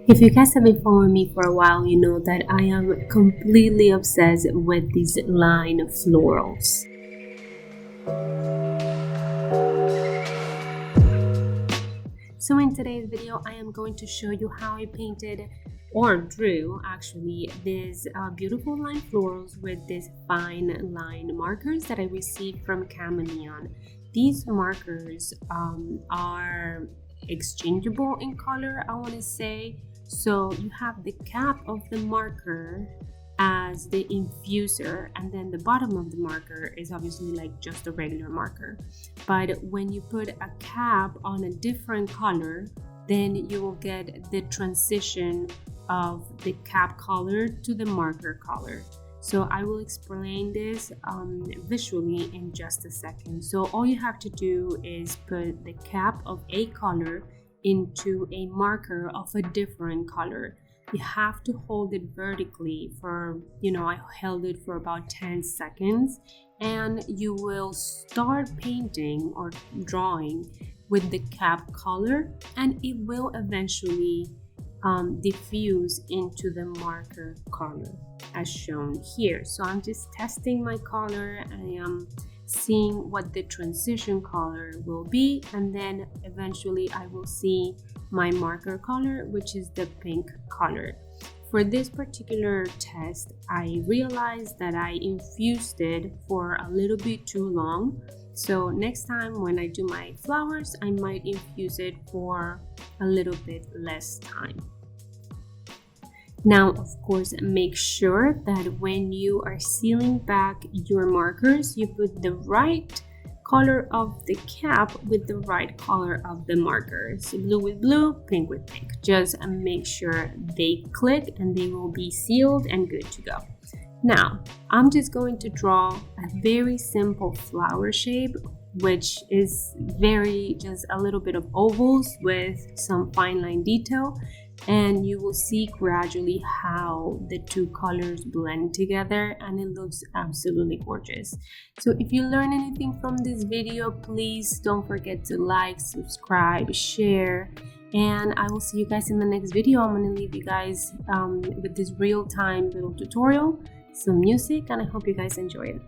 If you guys have been following me for a while, you know that I am completely obsessed with these line florals. So in today's video, I am going to show you how I painted or drew actually these beautiful line florals with these fine line markers that I received from Camaleon. These markers are exchangeable in color, I want to say. So you have the cap of the marker as the infuser, and then the bottom of the marker is obviously like just a regular marker. But when you put a cap on a different color, then you will get the transition of the cap color to the marker color. So I will explain this visually in just a second. So all you have to do is put the cap of a color into a marker of a different color. You have to hold it vertically for, I held it for about 10 seconds, and you will start painting or drawing with the cap color, and it will eventually diffuse into the marker color as shown here. So I'm just testing my color. I am seeing what the transition color will be, and then eventually I will see my marker color, which is the pink color. For this particular test, I realized that I infused it for a little bit too long. So next time when I do my flowers, I might infuse it for a little bit less time. Now, of course, make sure that when you are sealing back your markers, you put the right color of the cap with the right color of the markers. Blue with blue, pink with pink. Just make sure they click and they will be sealed and good to go. Now, I'm just going to draw a very simple flower shape, which is just a little bit of ovals with some fine line detail, and you will see gradually how the two colors blend together, and it looks absolutely gorgeous. So if you learn anything from this video, please don't forget to like, subscribe, share, and I will see you guys in the next video. I'm going to leave you guys with this real-time little tutorial, some music, and I hope you guys enjoy it.